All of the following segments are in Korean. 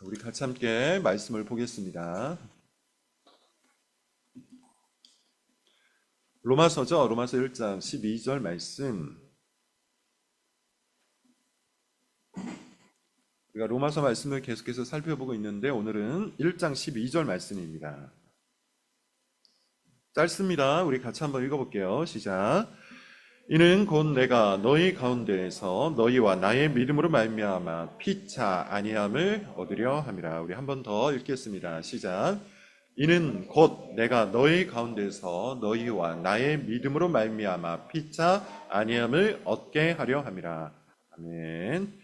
우리 같이 함께 말씀을 보겠습니다. 로마서죠. 로마서 1장 12절 말씀. 우리가 로마서 말씀을 계속해서 살펴보고 있는데 오늘은 1장 12절 말씀입니다. 짧습니다. 우리 같이 한번 읽어볼게요. 시작. 이는 곧 내가 너희 가운데에서 너희와 나의 믿음으로 말미암아 피차 아니함을 얻으려 함이라. 우리 한 번 더 읽겠습니다. 시작. 이는 곧 내가 너희 가운데서 너희와 나의 믿음으로 말미암아 피차 아니함을 얻게 하려 함이라. 아멘.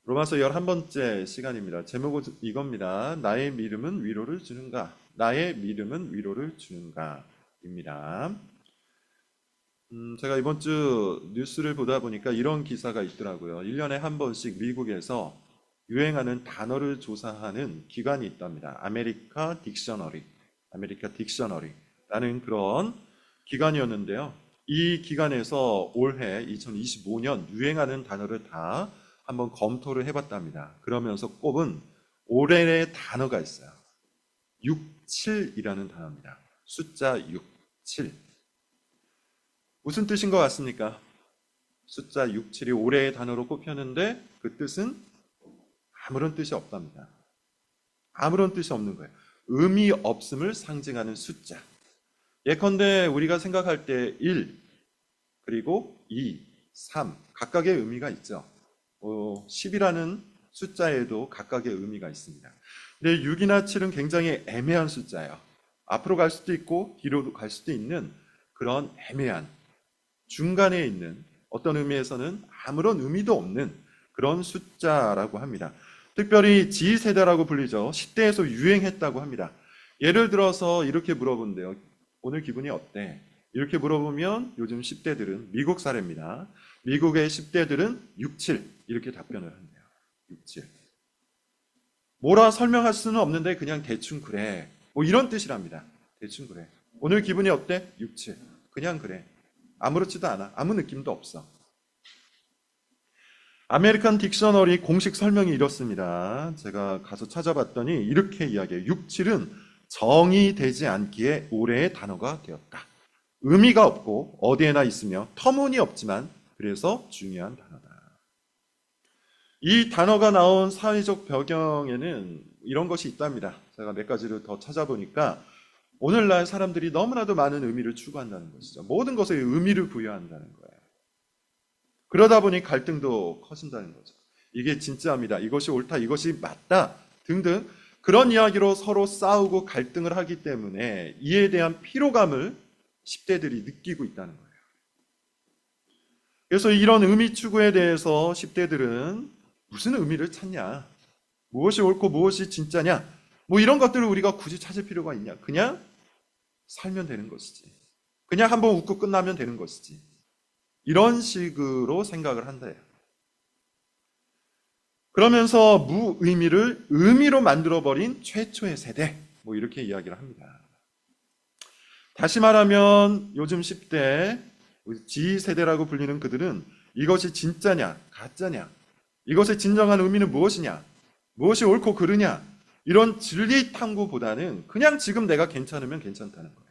로마서 11번째 시간입니다. 제목은 이겁니다. 나의 믿음은 위로를 주는가? 나의 믿음은 위로를 주는가? 입니다. 제가 이번 주 뉴스를 보다 보니까 이런 기사가 있더라고요. 1년에 한 번씩 미국에서 유행하는 단어를 조사하는 기관이 있답니다. 아메리카 딕셔너리라는 그런 기관이었는데요. 이 기관에서 올해 2025년 유행하는 단어를 다 한번 검토를 해봤답니다. 그러면서 꼽은 올해의 단어가 있어요. 67이라는 단어입니다. 숫자 67. 무슨 뜻인 것 같습니까? 숫자 67이 올해의 단어로 꼽혔는데 그 뜻은 아무런 뜻이 없답니다. 아무런 뜻이 없는 거예요. 의미 없음을 상징하는 숫자. 예컨대 우리가 생각할 때 1, 그리고 2, 3 각각의 의미가 있죠. 10이라는 숫자에도 각각의 의미가 있습니다. 근데 6이나 7은 굉장히 애매한 숫자예요. 앞으로 갈 수도 있고 뒤로 갈 수도 있는 그런 애매한 중간에 있는 어떤 의미에서는 아무런 의미도 없는 그런 숫자라고 합니다. 특별히 G세대라고 불리죠. 10대에서 유행했다고 합니다. 예를 들어서 이렇게 물어본대요. 오늘 기분이 어때? 이렇게 물어보면 요즘 10대들은 미국 사례입니다. 미국의 10대들은 67 이렇게 답변을 한대요. 67. 뭐라 설명할 수는 없는데 그냥 대충 그래. 뭐 이런 뜻이랍니다. 대충 그래. 오늘 기분이 어때? 67. 그냥 그래. 아무렇지도 않아. 아무 느낌도 없어. 아메리칸 딕셔너리 공식 설명이 이렇습니다. 제가 가서 찾아봤더니 이렇게 이야기해요. 67은 정의 되지 않기에 올해의 단어가 되었다. 의미가 없고 어디에나 있으며 터무니없지만 그래서 중요한 단어다. 이 단어가 나온 사회적 배경에는 이런 것이 있답니다. 제가 몇 가지를 더 찾아보니까 오늘날 사람들이 너무나도 많은 의미를 추구한다는 것이죠. 모든 것에 의미를 부여한다는 거예요. 그러다 보니 갈등도 커진다는 거죠. 이게 진짜입니다. 이것이 옳다, 이것이 맞다 등등 그런 이야기로 서로 싸우고 갈등을 하기 때문에 이에 대한 피로감을 10대들이 느끼고 있다는 거예요. 그래서 이런 의미 추구에 대해서 10대들은 무슨 의미를 찾냐, 무엇이 옳고 무엇이 진짜냐, 뭐 이런 것들을 우리가 굳이 찾을 필요가 있냐. 그냥 살면 되는 것이지. 그냥 한번 웃고 끝나면 되는 것이지. 이런 식으로 생각을 한대요. 그러면서 무의미를 의미로 만들어버린 최초의 세대, 뭐 이렇게 이야기를 합니다. 다시 말하면 요즘 10대, G세대라고 불리는 그들은 이것이 진짜냐, 가짜냐, 이것의 진정한 의미는 무엇이냐, 무엇이 옳고 그르냐, 이런 진리 탐구보다는 그냥 지금 내가 괜찮으면 괜찮다는 거예요.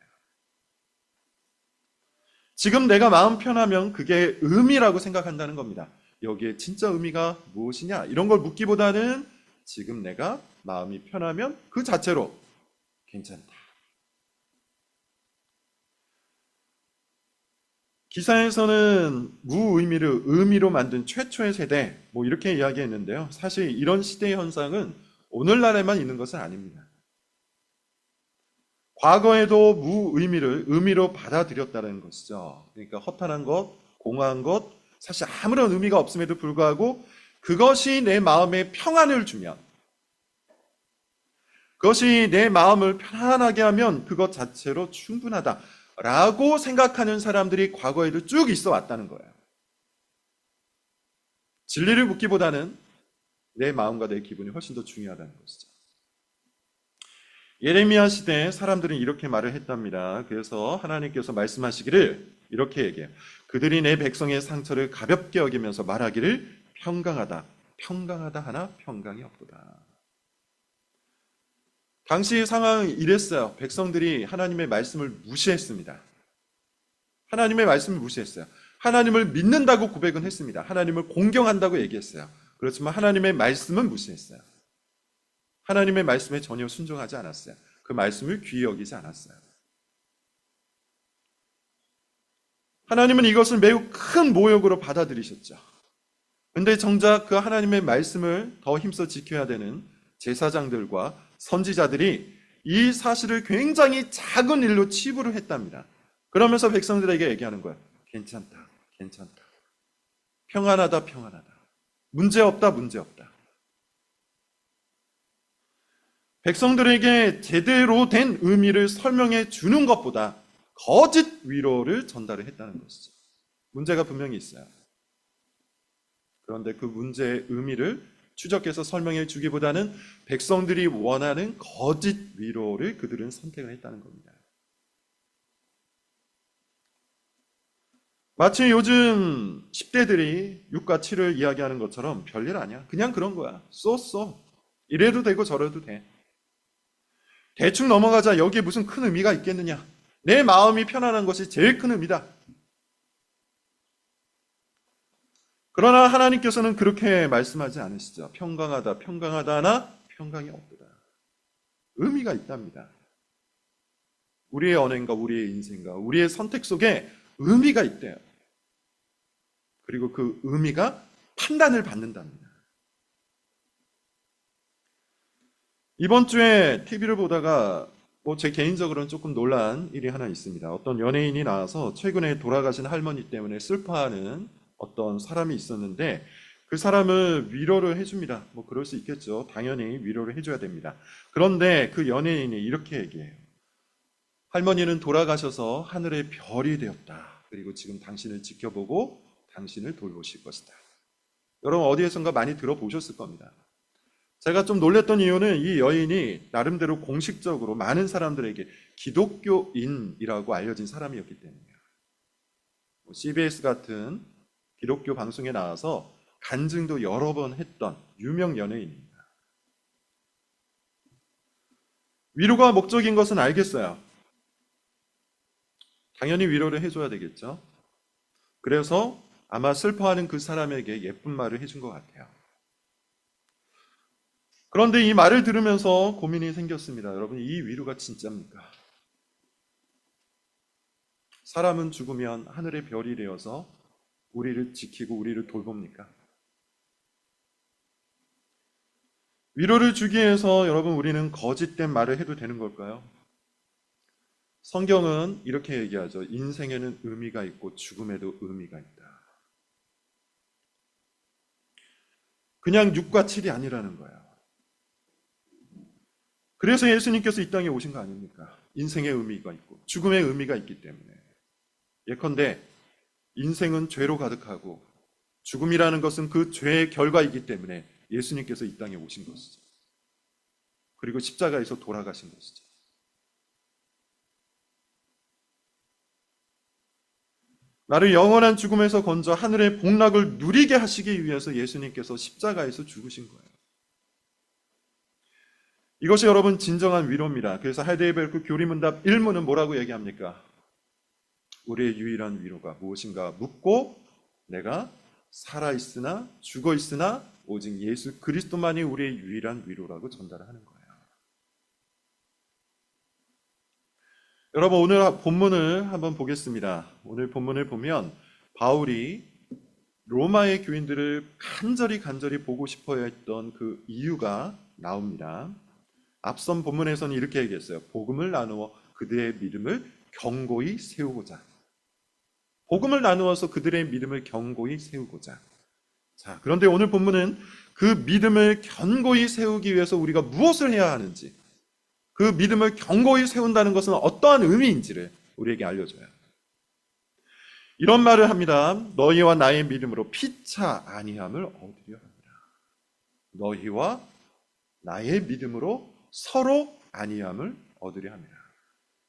지금 내가 마음 편하면 그게 의미라고 생각한다는 겁니다. 여기에 진짜 의미가 무엇이냐 이런 걸 묻기보다는 지금 내가 마음이 편하면 그 자체로 괜찮다. 기사에서는 무의미를 의미로 만든 최초의 세대 뭐 이렇게 이야기했는데요. 사실 이런 시대의 현상은 오늘날에만 있는 것은 아닙니다. 과거에도 무의미를 의미로 받아들였다는 것이죠. 그러니까 허탄한 것, 공허한 것, 사실 아무런 의미가 없음에도 불구하고 그것이 내 마음에 평안을 주면, 그것이 내 마음을 편안하게 하면 그것 자체로 충분하다라고 생각하는 사람들이 과거에도 쭉 있어 왔다는 거예요. 진리를 묻기보다는 내 마음과 내 기분이 훨씬 더 중요하다는 것이죠. 예레미야 시대에 사람들은 이렇게 말을 했답니다. 그래서 하나님께서 말씀하시기를 이렇게 얘기해요. 그들이 내 백성의 상처를 가볍게 여기면서 말하기를 평강하다, 평강하다 하나 평강이 없도다. 당시 상황이 이랬어요. 백성들이 하나님의 말씀을 무시했습니다. 하나님의 말씀을 무시했어요. 하나님을 믿는다고 고백은 했습니다. 하나님을 공경한다고 얘기했어요. 그렇지만 하나님의 말씀은 무시했어요. 하나님의 말씀에 전혀 순종하지 않았어요. 그 말씀을 귀히 여기지 않았어요. 하나님은 이것을 매우 큰 모욕으로 받아들이셨죠. 그런데 정작 그 하나님의 말씀을 더 힘써 지켜야 되는 제사장들과 선지자들이 이 사실을 굉장히 작은 일로 치부를 했답니다. 그러면서 백성들에게 얘기하는 거예요. 괜찮다, 괜찮다. 평안하다, 평안하다. 문제없다, 문제없다. 백성들에게 제대로 된 의미를 설명해 주는 것보다 거짓 위로를 전달을 했다는 것이죠. 문제가 분명히 있어요. 그런데 그 문제의 의미를 추적해서 설명해 주기보다는 백성들이 원하는 거짓 위로를 그들은 선택을 했다는 겁니다. 마치 요즘 10대들이 6과 7을 이야기하는 것처럼 별일 아니야. 그냥 그런 거야. 쏘. 이래도 되고 저래도 돼. 대충 넘어가자. 여기에 무슨 큰 의미가 있겠느냐. 내 마음이 편안한 것이 제일 큰 의미다. 그러나 하나님께서는 그렇게 말씀하지 않으시죠. 평강하다, 평강하다 하나 평강이 없도다. 의미가 있답니다. 우리의 언행과 우리의 인생과 우리의 선택 속에 의미가 있대요. 그리고 그 의미가 판단을 받는답니다. 이번 주에 TV를 보다가 제 개인적으로는 조금 놀란 일이 하나 있습니다. 어떤 연예인이 나와서 최근에 돌아가신 할머니 때문에 슬퍼하는 어떤 사람이 있었는데 그 사람을 위로를 해줍니다. 그럴 수 있겠죠. 당연히 위로를 해줘야 됩니다. 그런데 그 연예인이 이렇게 얘기해요. 할머니는 돌아가셔서 하늘의 별이 되었다. 그리고 지금 당신을 지켜보고 당신을 돌보실 것이다. 여러분 어디에선가 많이 들어보셨을 겁니다. 제가 좀 놀랬던 이유는 이 여인이 나름대로 공식적으로 많은 사람들에게 기독교인이라고 알려진 사람이었기 때문이에요. CBS 같은 기독교 방송에 나와서 간증도 여러 번 했던 유명 연예인입니다. 위로가 목적인 것은 알겠어요. 당연히 위로를 해줘야 되겠죠. 그래서 아마 슬퍼하는 그 사람에게 예쁜 말을 해준 것 같아요. 그런데 이 말을 들으면서 고민이 생겼습니다. 여러분, 이 위로가 진짜입니까? 사람은 죽으면 하늘의 별이 되어서 우리를 지키고 우리를 돌봅니까? 위로를 주기 위해서 여러분 우리는 거짓된 말을 해도 되는 걸까요? 성경은 이렇게 얘기하죠. 인생에는 의미가 있고 죽음에도 의미가 있다. 그냥 6과 7이 아니라는 거예요. 그래서 예수님께서 이 땅에 오신 거 아닙니까? 인생의 의미가 있고 죽음의 의미가 있기 때문에. 예컨대 인생은 죄로 가득하고 죽음이라는 것은 그 죄의 결과이기 때문에 예수님께서 이 땅에 오신 것이죠. 그리고 십자가에서 돌아가신 것이죠. 나를 영원한 죽음에서 건져 하늘의 복락을 누리게 하시기 위해서 예수님께서 십자가에서 죽으신 거예요. 이것이 여러분 진정한 위로입니다. 그래서 하이델베르크 교리문답 1문은 뭐라고 얘기합니까? 우리의 유일한 위로가 무엇인가 묻고 내가 살아있으나 죽어있으나 오직 예수 그리스도만이 우리의 유일한 위로라고 전달을 하는 거예요. 여러분 오늘 본문을 한번 보겠습니다. 오늘 본문을 보면 바울이 로마의 교인들을 간절히 보고 싶어 했던 그 이유가 나옵니다. 앞선 본문에서는 이렇게 얘기했어요. 복음을 나누어 그들의 믿음을 견고히 세우고자. 복음을 나누어서 그들의 믿음을 견고히 세우고자. 자, 그런데 오늘 본문은 그 믿음을 견고히 세우기 위해서 우리가 무엇을 해야 하는지, 그 믿음을 견고히 세운다는 것은 어떠한 의미인지를 우리에게 알려줘요. 이런 말을 합니다. 너희와 나의 믿음으로 피차 아니함을 얻으려 합니다. 너희와 나의 믿음으로 서로 아니함을 얻으려 합니다.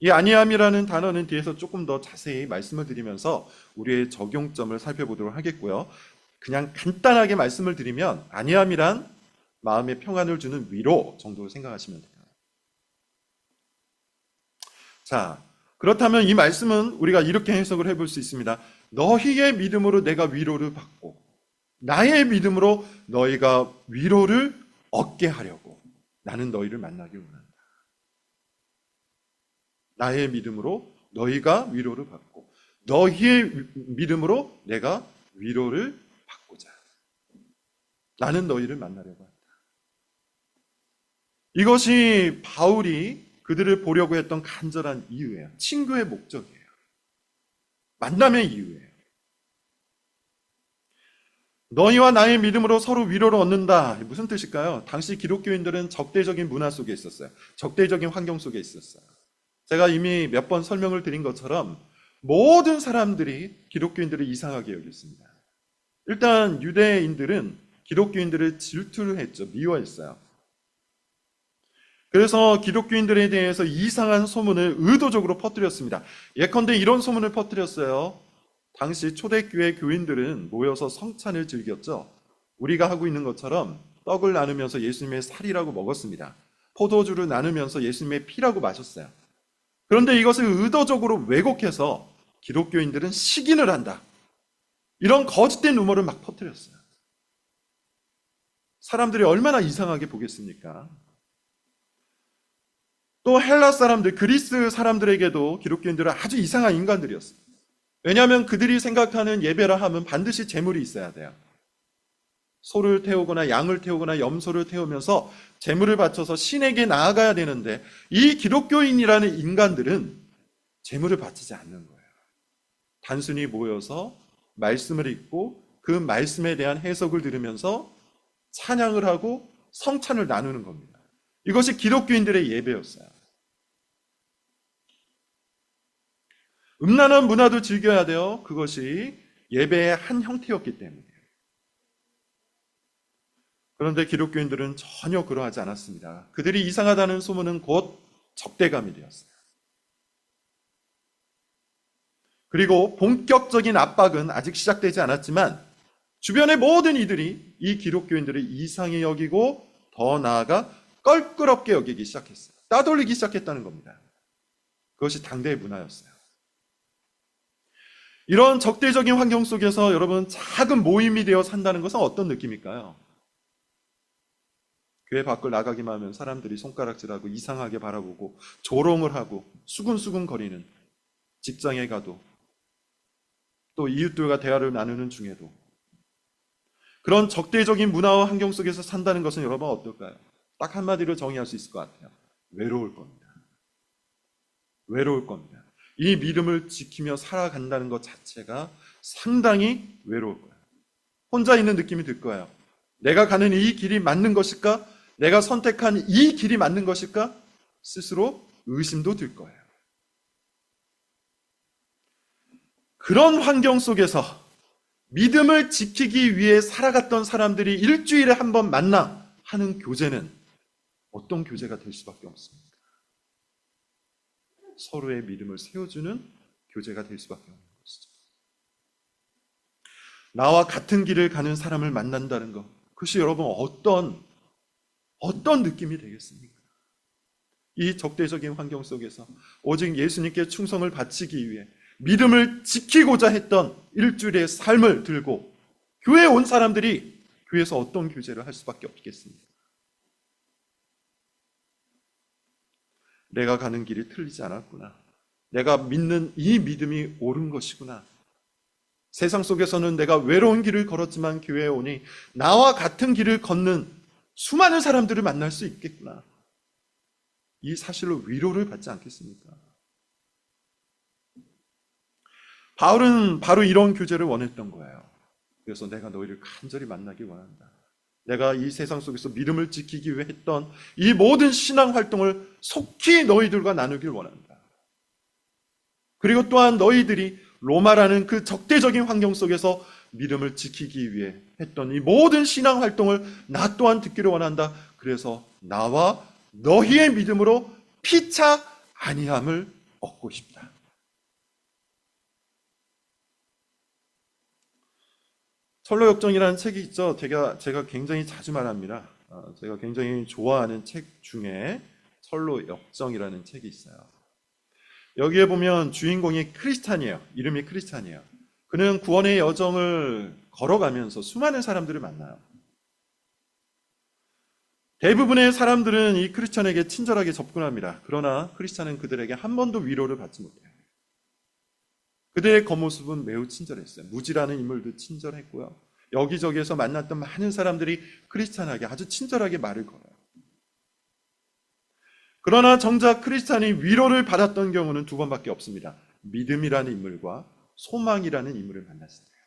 이 아니함이라는 단어는 뒤에서 조금 더 자세히 말씀을 드리면서 우리의 적용점을 살펴보도록 하겠고요. 그냥 간단하게 말씀을 드리면 안위함이란 마음의 평안을 주는 위로 정도로 생각하시면 돼요. 자, 그렇다면 이 말씀은 우리가 이렇게 해석을 해볼 수 있습니다. 너희의 믿음으로 내가 위로를 받고 나의 믿음으로 너희가 위로를 얻게 하려고 나는 너희를 만나길 원한다. 나의 믿음으로 너희가 위로를 받고 너희의 믿음으로 내가 위로를 받고자 나는 너희를 만나려고 한다. 이것이 바울이 그들을 보려고 했던 간절한 이유예요. 친구의 목적이에요. 만남의 이유예요. 너희와 나의 믿음으로 서로 위로를 얻는다. 무슨 뜻일까요? 당시 기독교인들은 적대적인 문화 속에 있었어요. 적대적인 환경 속에 있었어요. 제가 이미 몇 번 설명을 드린 것처럼 모든 사람들이 기독교인들을 이상하게 여겼습니다. 일단 유대인들은 기독교인들을 질투를 했죠. 미워했어요. 그래서 기독교인들에 대해서 이상한 소문을 의도적으로 퍼뜨렸습니다. 예컨대 이런 소문을 퍼뜨렸어요. 당시 초대교회 교인들은 모여서 성찬을 즐겼죠. 우리가 하고 있는 것처럼 떡을 나누면서 예수님의 살이라고 먹었습니다. 포도주를 나누면서 예수님의 피라고 마셨어요. 그런데 이것을 의도적으로 왜곡해서 기독교인들은 시기를 한다. 이런 거짓된 루머를 막 퍼뜨렸어요. 사람들이 얼마나 이상하게 보겠습니까? 또 헬라 사람들, 그리스 사람들에게도 기독교인들은 아주 이상한 인간들이었어요. 왜냐하면 그들이 생각하는 예배라 하면 반드시 제물이 있어야 돼요. 소를 태우거나 양을 태우거나 염소를 태우면서 제물을 바쳐서 신에게 나아가야 되는데 이 기독교인이라는 인간들은 제물을 바치지 않는 거예요. 단순히 모여서 말씀을 읽고 그 말씀에 대한 해석을 들으면서 찬양을 하고 성찬을 나누는 겁니다. 이것이 기독교인들의 예배였어요. 음란한 문화도 즐겨야 돼요. 그것이 예배의 한 형태였기 때문이에요. 그런데 기독교인들은 전혀 그러하지 않았습니다. 그들이 이상하다는 소문은 곧 적대감이 되었어요. 그리고 본격적인 압박은 아직 시작되지 않았지만 주변의 모든 이들이 이 기독교인들을 이상히 여기고 더 나아가 껄끄럽게 여기기 시작했어요. 따돌리기 시작했다는 겁니다. 그것이 당대의 문화였어요. 이런 적대적인 환경 속에서 여러분 작은 모임이 되어 산다는 것은 어떤 느낌일까요? 교회 밖을 나가기만 하면 사람들이 손가락질하고 이상하게 바라보고 조롱을 하고 수근수근 거리는, 직장에 가도 또 이웃들과 대화를 나누는 중에도 그런 적대적인 문화와 환경 속에서 산다는 것은 여러분 어떨까요? 딱 한마디로 정의할 수 있을 것 같아요. 외로울 겁니다. 외로울 겁니다. 이 믿음을 지키며 살아간다는 것 자체가 상당히 외로울 거예요. 혼자 있는 느낌이 들 거예요. 내가 가는 이 길이 맞는 것일까? 내가 선택한 이 길이 맞는 것일까? 스스로 의심도 들 거예요. 그런 환경 속에서 믿음을 지키기 위해 살아갔던 사람들이 일주일에 한 번 만나 하는 교제는 어떤 교제가 될 수밖에 없습니까? 서로의 믿음을 세워주는 교제가 될 수밖에 없는 것이죠. 나와 같은 길을 가는 사람을 만난다는 것, 그것이 여러분 어떤 느낌이 되겠습니까? 이 적대적인 환경 속에서 오직 예수님께 충성을 바치기 위해 믿음을 지키고자 했던 일주일의 삶을 들고 교회에 온 사람들이 교회에서 어떤 교제를 할 수밖에 없겠습니까? 내가 가는 길이 틀리지 않았구나. 내가 믿는 이 믿음이 옳은 것이구나. 세상 속에서는 내가 외로운 길을 걸었지만 교회에 오니 나와 같은 길을 걷는 수많은 사람들을 만날 수 있겠구나. 이 사실로 위로를 받지 않겠습니까? 바울은 바로 이런 교제를 원했던 거예요. 그래서 내가 너희를 간절히 만나기 원한다. 내가 이 세상 속에서 믿음을 지키기 위해 했던 이 모든 신앙 활동을 속히 너희들과 나누길 원한다. 그리고 또한 너희들이 로마라는 그 적대적인 환경 속에서 믿음을 지키기 위해 했던 이 모든 신앙 활동을 나 또한 듣기를 원한다. 그래서 나와 너희의 믿음으로 피차 아니함을 얻고 싶다. 철로 역정이라는 책이 있죠. 제가 굉장히 자주 말합니다. 제가 굉장히 좋아하는 책 중에 철로 역정이라는 책이 있어요. 여기에 보면 주인공이 크리스찬이에요. 이름이 크리스찬이에요. 그는 구원의 여정을 걸어가면서 수많은 사람들을 만나요. 대부분의 사람들은 이 크리스찬에게 친절하게 접근합니다. 그러나 크리스찬은 그들에게 한 번도 위로를 받지 못해요. 그들의 겉모습은 매우 친절했어요. 무지라는 인물도 친절했고요. 여기저기에서 만났던 많은 사람들이 크리스찬에게 아주 친절하게 말을 걸어요. 그러나 정작 크리스찬이 위로를 받았던 경우는 두 번밖에 없습니다. 믿음이라는 인물과 소망이라는 인물을 만났을 때요.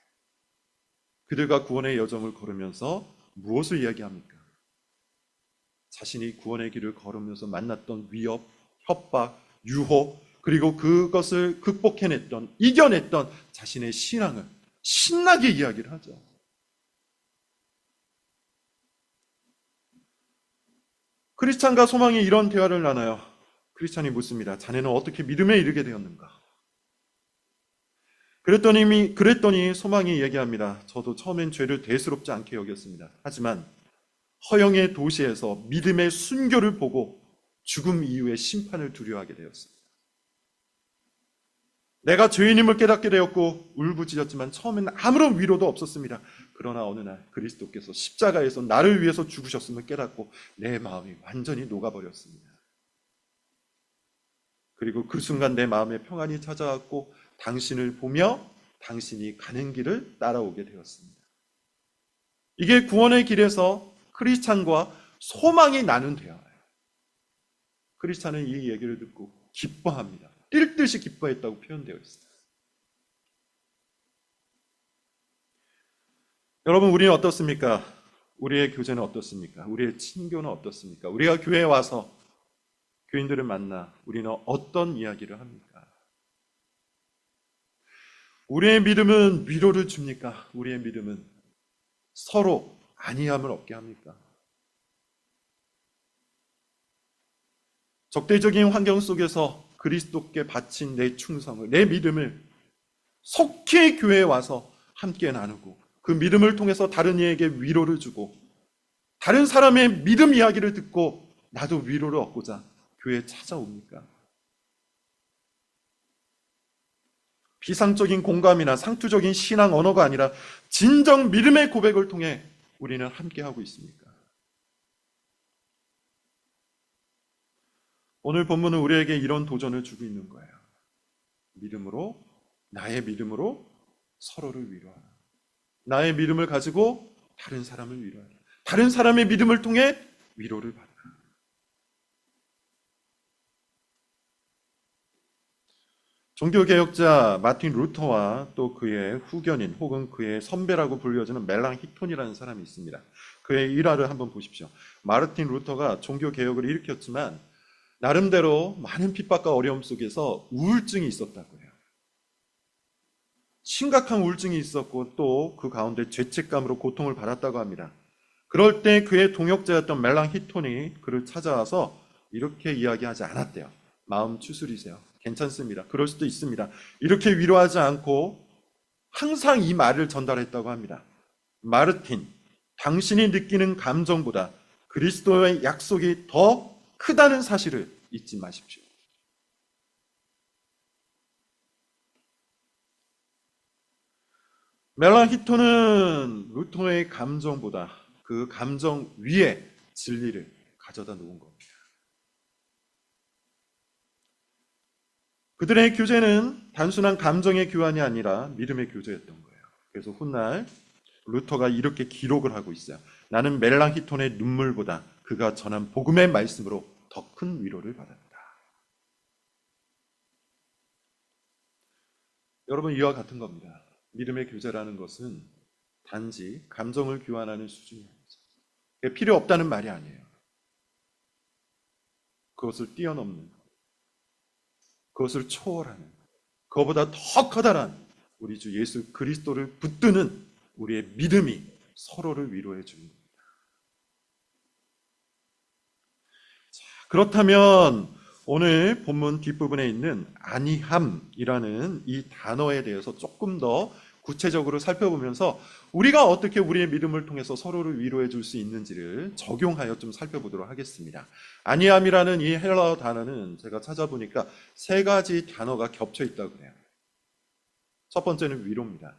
그들과 구원의 여정을 걸으면서 무엇을 이야기합니까? 자신이 구원의 길을 걸으면서 만났던 위협, 협박, 유혹, 그리고 그것을 극복해냈던, 이겨냈던 자신의 신앙을 신나게 이야기를 하죠. 크리스찬과 소망이 이런 대화를 나눠요. 크리스찬이 묻습니다. 자네는 어떻게 믿음에 이르게 되었는가? 그랬더니 소망이 얘기합니다. 저도 처음엔 죄를 대수롭지 않게 여겼습니다. 하지만 허영의 도시에서 믿음의 순교를 보고 죽음 이후의 심판을 두려워하게 되었습니다. 내가 죄인임을 깨닫게 되었고 울부짖었지만 처음에는 아무런 위로도 없었습니다. 그러나 어느 날 그리스도께서 십자가에서 나를 위해서 죽으셨음을 깨닫고 내 마음이 완전히 녹아버렸습니다. 그리고 그 순간 내 마음에 평안이 찾아왔고 당신을 보며 당신이 가는 길을 따라오게 되었습니다. 이게 구원의 길에서 크리스찬과 소망이 나눈 대화예요. 크리스찬은 이 얘기를 듣고 기뻐합니다. 뛸 듯이 기뻐했다고 표현되어 있습니다. 여러분, 우리는 어떻습니까? 우리의 교제는 어떻습니까? 우리의 친교는 어떻습니까? 우리가 교회에 와서 교인들을 만나 우리는 어떤 이야기를 합니까? 우리의 믿음은 위로를 줍니까? 우리의 믿음은 서로 안위함을 얻게 합니까? 적대적인 환경 속에서 그리스도께 바친 내 충성을, 내 믿음을 속히 교회에 와서 함께 나누고 그 믿음을 통해서 다른 이에게 위로를 주고 다른 사람의 믿음 이야기를 듣고 나도 위로를 얻고자 교회에 찾아옵니까? 비상적인 공감이나 상투적인 신앙 언어가 아니라 진정 믿음의 고백을 통해 우리는 함께하고 있습니까? 오늘 본문은 우리에게 이런 도전을 주고 있는 거예요. 믿음으로, 나의 믿음으로 서로를 위로하라. 나의 믿음을 가지고 다른 사람을 위로하라. 다른 사람의 믿음을 통해 위로를 받아라. 종교개혁자 마틴 루터와 또 그의 후견인 혹은 그의 선배라고 불려지는 멜랑 히톤이라는 사람이 있습니다. 그의 일화를 한번 보십시오. 마르틴 루터가 종교개혁을 일으켰지만 나름대로 많은 핍박과 어려움 속에서 우울증이 있었다고 해요. 심각한 우울증이 있었고 또 그 가운데 죄책감으로 고통을 받았다고 합니다. 그럴 때 그의 동역자였던 멜랑 히톤이 그를 찾아와서 이렇게 이야기하지 않았대요. 마음 추스리세요. 괜찮습니다. 그럴 수도 있습니다. 이렇게 위로하지 않고 항상 이 말을 전달했다고 합니다. 마르틴, 당신이 느끼는 감정보다 그리스도의 약속이 더 크다는 사실을 잊지 마십시오. 멜랑 히톤은 루터의 감정보다 그 감정 위에 진리를 가져다 놓은 겁니다. 그들의 교제는 단순한 감정의 교환이 아니라 믿음의 교제였던 거예요. 그래서 훗날 루터가 이렇게 기록을 하고 있어요. 나는 멜랑 히톤의 눈물보다 그가 전한 복음의 말씀으로 더 큰 위로를 받았다. 여러분, 이와 같은 겁니다. 믿음의 교제라는 것은 단지 감정을 교환하는 수준이 아니죠. 필요 없다는 말이 아니에요. 그것을 뛰어넘는, 그것을 초월하는, 그것보다 더 커다란 우리 주 예수 그리스도를 붙드는 우리의 믿음이 서로를 위로해 주는 겁니다. 자, 그렇다면 오늘 본문 뒷부분에 있는 안위함이라는 이 단어에 대해서 조금 더 구체적으로 살펴보면서 우리가 어떻게 우리의 믿음을 통해서 서로를 위로해 줄 수 있는지를 적용하여 좀 살펴보도록 하겠습니다. 아니함이라는 이 헬라어 단어는 제가 찾아보니까 세 가지 단어가 겹쳐 있다고 그래요. 첫 번째는 위로입니다.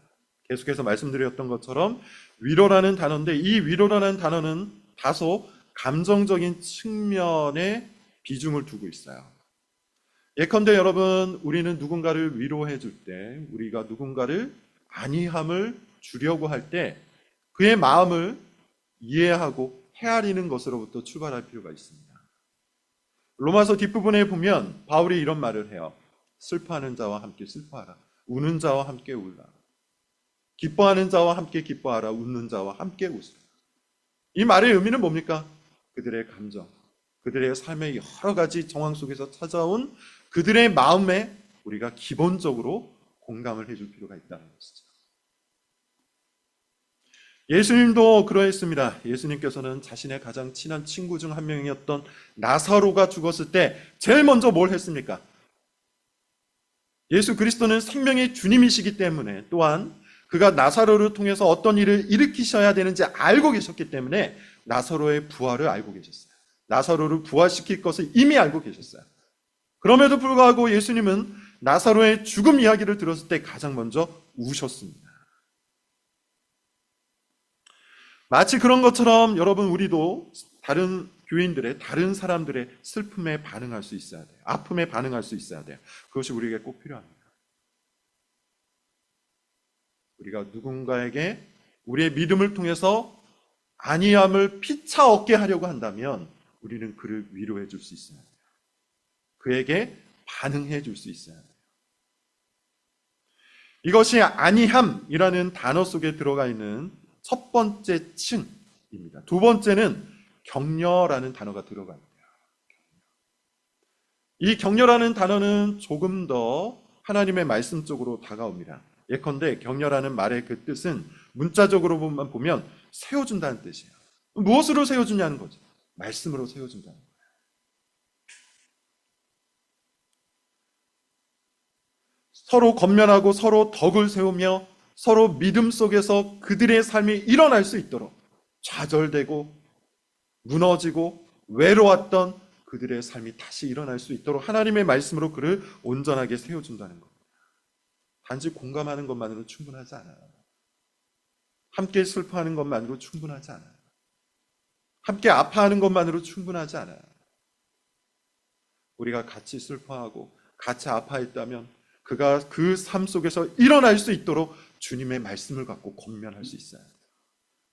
계속해서 말씀드렸던 것처럼 위로라는 단어인데, 이 위로라는 단어는 다소 감정적인 측면에 비중을 두고 있어요. 예컨대 여러분, 우리는 누군가를 위로해 줄 때, 우리가 누군가를 안위함을 주려고 할 때 그의 마음을 이해하고 헤아리는 것으로부터 출발할 필요가 있습니다. 로마서 뒷부분에 보면 바울이 이런 말을 해요. 슬퍼하는 자와 함께 슬퍼하라. 우는 자와 함께 울라. 기뻐하는 자와 함께 기뻐하라. 웃는 자와 함께 웃으라. 이 말의 의미는 뭡니까? 그들의 감정, 그들의 삶의 여러 가지 정황 속에서 찾아온 그들의 마음에 우리가 기본적으로 공감을 해줄 필요가 있다는 것이죠. 예수님도 그러했습니다. 예수님께서는 자신의 가장 친한 친구 중 한 명이었던 나사로가 죽었을 때 제일 먼저 뭘 했습니까? 예수 그리스도는 생명의 주님이시기 때문에, 또한 그가 나사로를 통해서 어떤 일을 일으키셔야 되는지 알고 계셨기 때문에 나사로의 부활을 알고 계셨어요. 나사로를 부활시킬 것을 이미 알고 계셨어요. 그럼에도 불구하고 예수님은 나사로의 죽음 이야기를 들었을 때 가장 먼저 우셨습니다. 마치 그런 것처럼 여러분, 우리도 다른 교인들의, 다른 사람들의 슬픔에 반응할 수 있어야 돼요. 아픔에 반응할 수 있어야 돼요. 그것이 우리에게 꼭 필요합니다. 우리가 누군가에게 우리의 믿음을 통해서 안위함을 피차 얻게 하려고 한다면 우리는 그를 위로해 줄 수 있어야 돼요. 그에게 반응해 줄 수 있어야 돼요. 이것이 안위함이라는 단어 속에 들어가 있는 첫 번째 층입니다. 두 번째는 격려라는 단어가 들어가 있어요. 이 격려라는 단어는 조금 더 하나님의 말씀 쪽으로 다가옵니다. 예컨대 격려라는 말의 그 뜻은 문자적으로만 보면 세워준다는 뜻이에요. 무엇으로 세워주냐는 거죠. 말씀으로 세워준다는 거예요. 서로 권면하고 서로 덕을 세우며 서로 믿음 속에서 그들의 삶이 일어날 수 있도록, 좌절되고 무너지고 외로웠던 그들의 삶이 다시 일어날 수 있도록 하나님의 말씀으로 그를 온전하게 세워준다는 겁니다. 단지 공감하는 것만으로 충분하지 않아요. 함께 슬퍼하는 것만으로 충분하지 않아요. 함께 아파하는 것만으로 충분하지 않아요. 우리가 같이 슬퍼하고 같이 아파했다면 그가 그 삶 속에서 일어날 수 있도록 주님의 말씀을 갖고 권면할 수 있어야 돼요.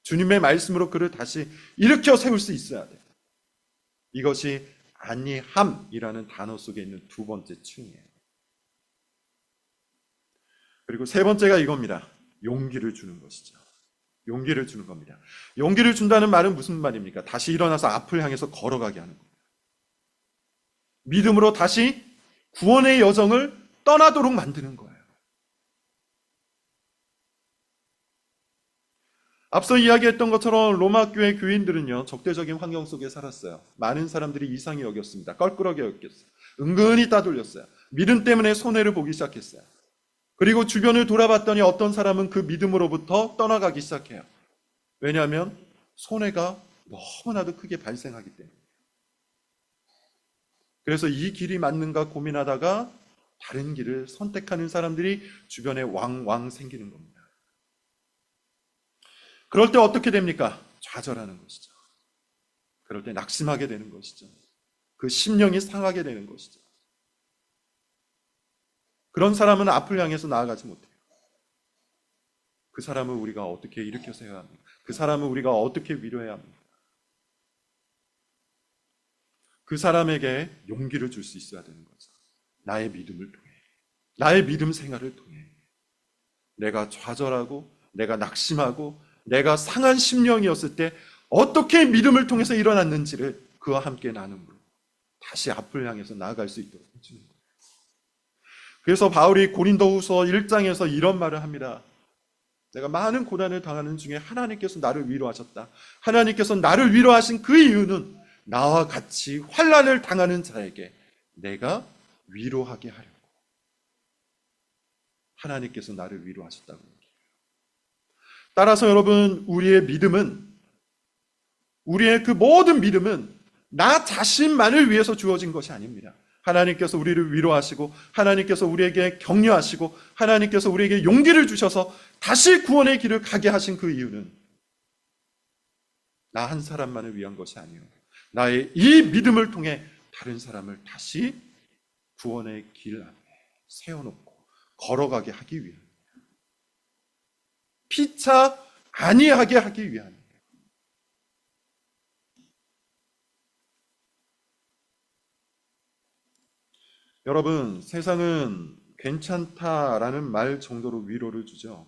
주님의 말씀으로 그를 다시 일으켜 세울 수 있어야 돼요. 이것이 안위함이라는 단어 속에 있는 두 번째 층이에요. 그리고 세 번째가 이겁니다. 용기를 주는 것이죠. 용기를 주는 겁니다. 용기를 준다는 말은 무슨 말입니까? 다시 일어나서 앞을 향해서 걸어가게 하는 겁니다. 믿음으로 다시 구원의 여정을 떠나도록 만드는 거예요. 앞서 이야기했던 것처럼 로마 교회 교인들은요, 적대적인 환경 속에 살았어요. 많은 사람들이 이상히 여겼습니다. 껄끄러게 여겼어요. 은근히 따돌렸어요. 믿음 때문에 손해를 보기 시작했어요. 그리고 주변을 돌아봤더니 어떤 사람은 그 믿음으로부터 떠나가기 시작해요. 왜냐하면 손해가 너무나도 크게 발생하기 때문에. 그래서 이 길이 맞는가 고민하다가 다른 길을 선택하는 사람들이 주변에 왕왕 생기는 겁니다. 그럴 때 어떻게 됩니까? 좌절하는 것이죠. 그럴 때 낙심하게 되는 것이죠. 그 심령이 상하게 되는 것이죠. 그런 사람은 앞을 향해서 나아가지 못해요. 그 사람을 우리가 어떻게 일으켜서 해야 합니까? 그 사람을 우리가 어떻게 위로해야 합니까? 그 사람에게 용기를 줄 수 있어야 되는 거죠. 나의 믿음을 통해, 나의 믿음 생활을 통해 내가 좌절하고 내가 낙심하고 내가 상한 심령이었을 때 어떻게 믿음을 통해서 일어났는지를 그와 함께 나눔으로 다시 앞을 향해서 나아갈 수 있도록 해주는 거예요. 그래서 바울이 고린도후서 1장에서 이런 말을 합니다. 내가 많은 고난을 당하는 중에 하나님께서 나를 위로하셨다. 하나님께서 나를 위로하신 그 이유는 나와 같이 환난을 당하는 자에게 내가 위로하게 하려고 하나님께서 나를 위로하셨다고 얘기해요. 따라서 여러분, 우리의 그 모든 믿음은 나 자신만을 위해서 주어진 것이 아닙니다. 하나님께서 우리를 위로하시고, 하나님께서 우리에게 격려하시고, 하나님께서 우리에게 용기를 주셔서 다시 구원의 길을 가게 하신 그 이유는 나 한 사람만을 위한 것이 아니에요. 나의 이 믿음을 통해 다른 사람을 다시 구원의 길 앞에 세워놓고 걸어가게 하기 위한, 피차 아니하게 하기 위한. 여러분, 세상은 괜찮다라는 말 정도로 위로를 주죠.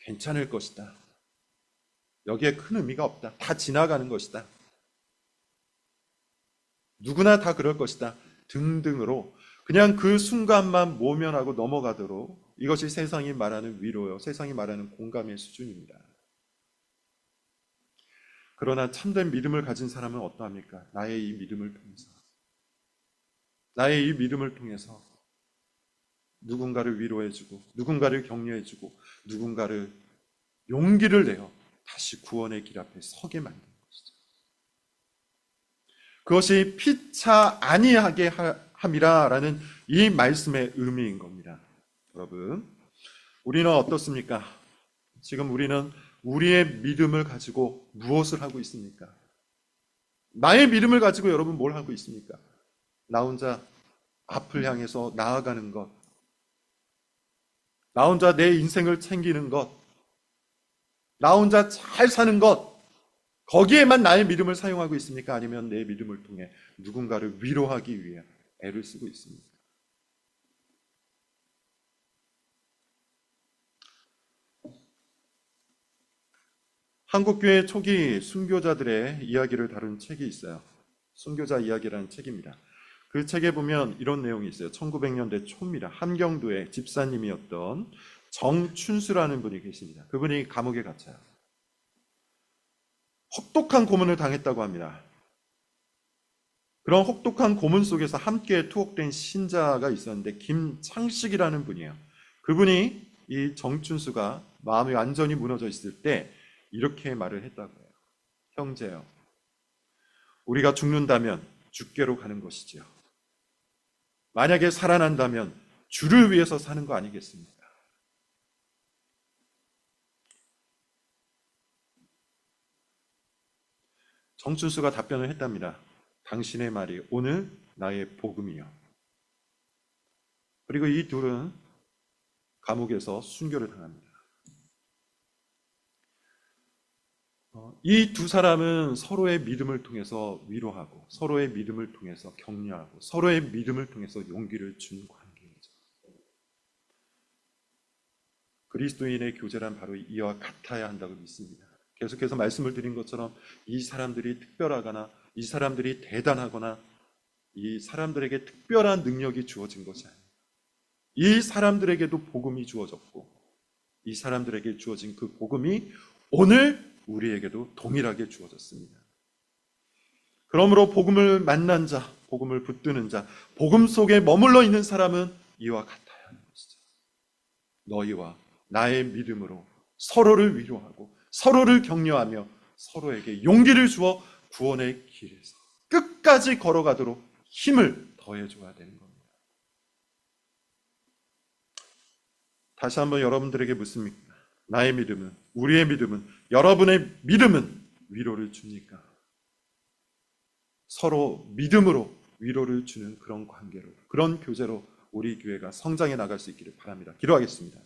괜찮을 것이다. 여기에 큰 의미가 없다. 다 지나가는 것이다. 누구나 다 그럴 것이다. 등등으로 그냥 그 순간만 모면하고 넘어가도록, 이것이 세상이 말하는 위로요, 세상이 말하는 공감의 수준입니다. 그러나 참된 믿음을 가진 사람은 어떠합니까? 나의 이 믿음을 통해서 누군가를 위로해주고, 누군가를 격려해주고, 누군가를 용기를 내어 다시 구원의 길 앞에 서게 만드는 것이죠. 그것이 피차 아니하게 함이라라는 이 말씀의 의미인 겁니다. 여러분, 우리는 어떻습니까? 지금 우리는 우리의 믿음을 가지고 무엇을 하고 있습니까? 나의 믿음을 가지고 여러분 뭘 하고 있습니까? 나 혼자 앞을 향해서 나아가는 것, 나 혼자 내 인생을 챙기는 것, 나 혼자 잘 사는 것, 거기에만 나의 믿음을 사용하고 있습니까? 아니면 내 믿음을 통해 누군가를 위로하기 위해 애를 쓰고 있습니까? 한국교회 초기 순교자들의 이야기를 다룬 책이 있어요. 순교자 이야기라는 책입니다. 그 책에 보면 이런 내용이 있어요. 1900년대 초입니다. 함경도의 집사님이었던 정춘수라는 분이 계십니다. 그분이 감옥에 갇혀요. 혹독한 고문을 당했다고 합니다. 그런 혹독한 고문 속에서 함께 투옥된 신자가 있었는데 김창식이라는 분이에요. 그분이 이 정춘수가 마음이 완전히 무너져 있을 때 이렇게 말을 했다고 해요. 형제여, 우리가 죽는다면 주께로 가는 것이지요. 만약에 살아난다면 주를 위해서 사는 거 아니겠습니까? 정춘수가 답변을 했답니다. 당신의 말이 오늘 나의 복음이요. 그리고 이 둘은 감옥에서 순교를 당합니다. 이 두 사람은 서로의 믿음을 통해서 위로하고, 서로의 믿음을 통해서 격려하고, 서로의 믿음을 통해서 용기를 준 관계이죠. 그리스도인의 교제란 바로 이와 같아야 한다고 믿습니다. 계속해서 말씀을 드린 것처럼 이 사람들이 특별하거나, 이 사람들이 대단하거나, 이 사람들에게 특별한 능력이 주어진 것이 아니에요. 이 사람들에게도 복음이 주어졌고, 이 사람들에게 주어진 그 복음이 오늘 우리에게도 동일하게 주어졌습니다. 그러므로 복음을 만난 자, 복음을 붙드는 자, 복음 속에 머물러 있는 사람은 이와 같아야 하는 것이죠. 너희와 나의 믿음으로 서로를 위로하고, 서로를 격려하며, 서로에게 용기를 주어 구원의 길에서 끝까지 걸어가도록 힘을 더해줘야 되는 겁니다. 다시 한번 여러분들에게 묻습니다. 나의 믿음은, 우리의 믿음은, 여러분의 믿음은 위로를 줍니까? 서로 믿음으로 위로를 주는 그런 관계로, 그런 교제로 우리 교회가 성장해 나갈 수 있기를 바랍니다. 기도하겠습니다.